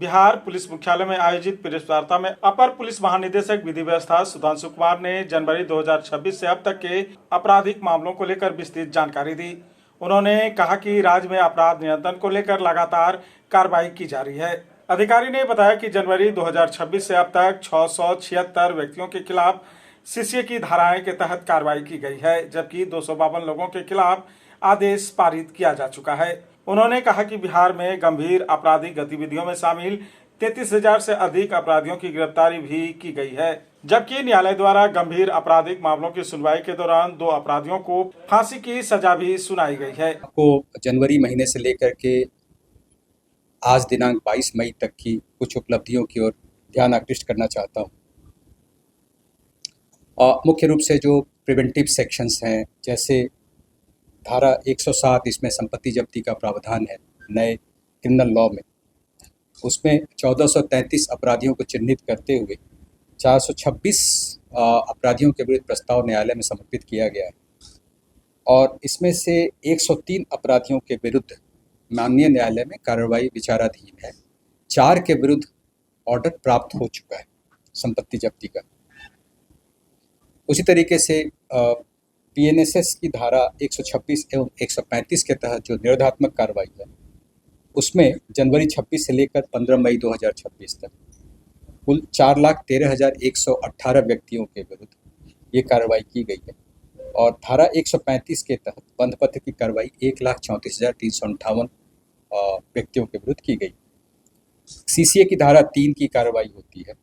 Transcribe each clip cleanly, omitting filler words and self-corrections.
Bihar police मुख्यालय में आयोजित प्रेस वार्ता में अपर पुलिस महानिदेशक विधि व्यवस्था सुधांशु कुमार ने जनवरी 2026 से अब तक के आपराधिक मामलों को लेकर विस्तृत जानकारी दी। उन्होंने कहा कि राज्य में अपराध नियंत्रण को लेकर लगातार कार्रवाई की जा रही है। अधिकारी ने बताया कि जनवरी 2026 से अब तक 676 व्यक्तियों के खिलाफ सीसीए की धाराएं के तहत कार्रवाई की गई है, जबकि 252 लोगों के खिलाफ आदेश पारित किया जा चुका है। उन्होंने कहा कि बिहार में गंभीर आपराधिक गतिविधियों में शामिल 33,000 से अधिक अपराधियों की गिरफ्तारी भी की गई है, जबकि न्यायालय द्वारा गंभीर आपराधिक मामलों की सुनवाई के दौरान 2 अपराधियों को फांसी की सजा भी सुनाई गई है। आपको जनवरी महीने से लेकर के आज दिनांक 22 मई तक की कुछ उपलब्धियों की ओर ध्यान आकृष्ट करना चाहता हूँ। मुख्य रूप से जो प्रिवेंटिव सेक्शंस हैं, जैसे धारा 107 इसमें संपत्ति जब्ती का प्रावधान है नए क्रिमिनल लॉ में, उसमें 1433 अपराधियों को चिन्हित करते हुए 426 अपराधियों के विरुद्ध प्रस्ताव न्यायालय में समर्पित किया गया है और इसमें से 103 अपराधियों के विरुद्ध माननीय न्यायालय में कार्रवाई विचाराधीन है। 4 के विरुद्ध ऑर्डर प्राप्त हो चुका है संपत्ति जब्ती का। उसी तरीके से पीएनएसएस की धारा 126 एवं 135 के तहत जो निरोधात्मक कार्रवाई है, उसमें जनवरी 26 से लेकर 15 मई 2026 तक कुल 4,13,118 व्यक्तियों के विरुद्ध ये कार्रवाई की गई है और धारा 135 के तहत बंधपत्र की कार्रवाई 1,34,358 व्यक्तियों के विरुद्ध की गई। सीसीए की धारा 3 की कार्रवाई होती है,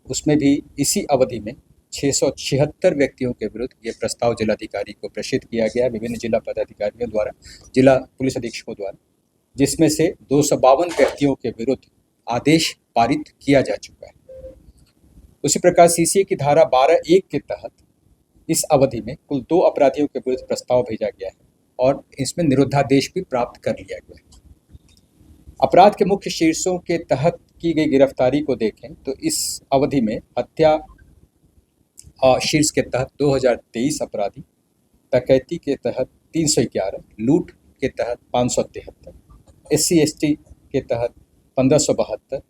उसमें भी इसी अवधि में 676 व्यक्तियों के विरुद्ध ये प्रस्ताव जिलाधिकारी को प्रेषित किया गया विभिन्न जिला पदाधिकारियों द्वारा, जिला पुलिस अधीक्षकों द्वारा, जिसमें से 252 व्यक्तियों के विरुद्ध आदेश पारित किया जा चुका है। उसी प्रकार सीसीए की धारा 12(1) के तहत इस अवधि में कुल 2 अपराधियों के विरुद्ध प्रस्ताव भेजा गया है और इसमें निरोधादेश भी प्राप्त कर लिया गया है। अपराध के मुख्य शीर्षों के तहत की गई गिरफ्तारी को देखें तो इस अवधि में हत्या शीर्ष के तहत 2023 अपराधी, डकैती के तहत 311, लूट के तहत 573, SC/ST के तहत 1572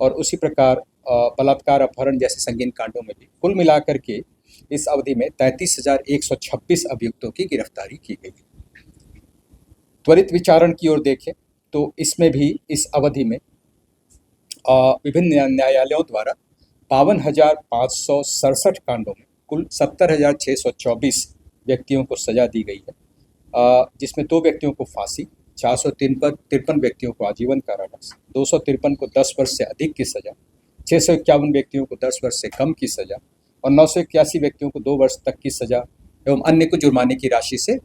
और उसी प्रकार बलात्कार, अपहरण जैसे संगीन कांडों में भी कुल मिलाकर के इस अवधि में 33,126 अभियुक्तों की गिरफ्तारी की गई। त्वरित विचारण की ओर देखें तो इसमें भी इस अवधि में विभिन्न न्यायालयों द्वारा 52,567 कांडों में कुल 70,624 व्यक्तियों को सजा दी गई है, जिसमें 2 व्यक्तियों को फांसी, 453 व्यक्तियों को आजीवन कारावास, 253 को 10 वर्ष से अधिक की सजा, 651 व्यक्तियों को 10 वर्ष से कम की सजा और 981 व्यक्तियों को 2 वर्ष तक की सजा एवं अन्य को जुर्माने की राशि से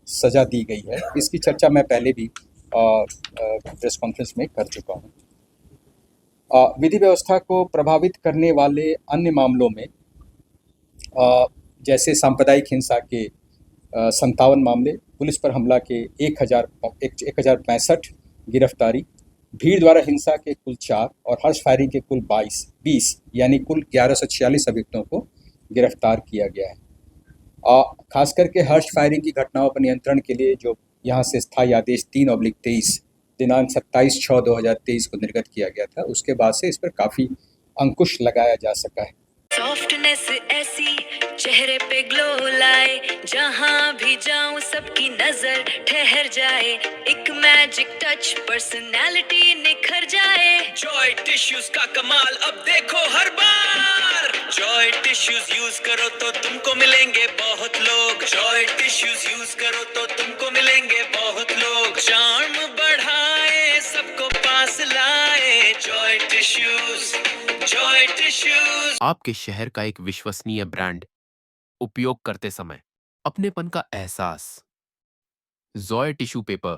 सजा दी गई है। इसकी चर्चा मैं पहले भी प्रेस कॉन्फ्रेंस में कर चुका हूँ। विधि व्यवस्था को प्रभावित करने वाले अन्य मामलों में जैसे सांप्रदायिक हिंसा के 57 मामले, पुलिस पर हमला के 1,065 गिरफ्तारी, भीड़ द्वारा हिंसा के कुल 4 और हर्ष फायरिंग के कुल 20 यानी कुल 1146 अभियुक्तों को गिरफ्तार किया गया है। खास करके हर्ष फायरिंग की घटनाओं पर नियंत्रण के लिए जो यहाँ से स्थायी आदेश 3/23 दिनांक 27/6/2023 को निर्गत किया गया था, उसके बाद से इस पर काफ़ी अंकुश लगाया जा सका है। सॉफ्टनेस ऐसी चेहरे पे ग्लो लाए, जहां भी जाऊं सबकी नजर ठहर जाए, एक मैजिक टच पर्सनालिटी निखर जाए। जॉय टिश्यूज का कमाल अब देखो हर बार, जॉय टिश्यूज यूज करो तो तुमको मिलेंगे बहुत लोग, जॉय टिश्यूज यूज करो तो तुमको मिलेंगे बहुत लोग, चार्म बढ़ाए सबको पास लाए, जॉय टिश्यूज, जॉय टिश्यूज। आपके शहर का एक विश्वसनीय ब्रांड, उपयोग करते समय अपनेपन का एहसास। Joy tissue paper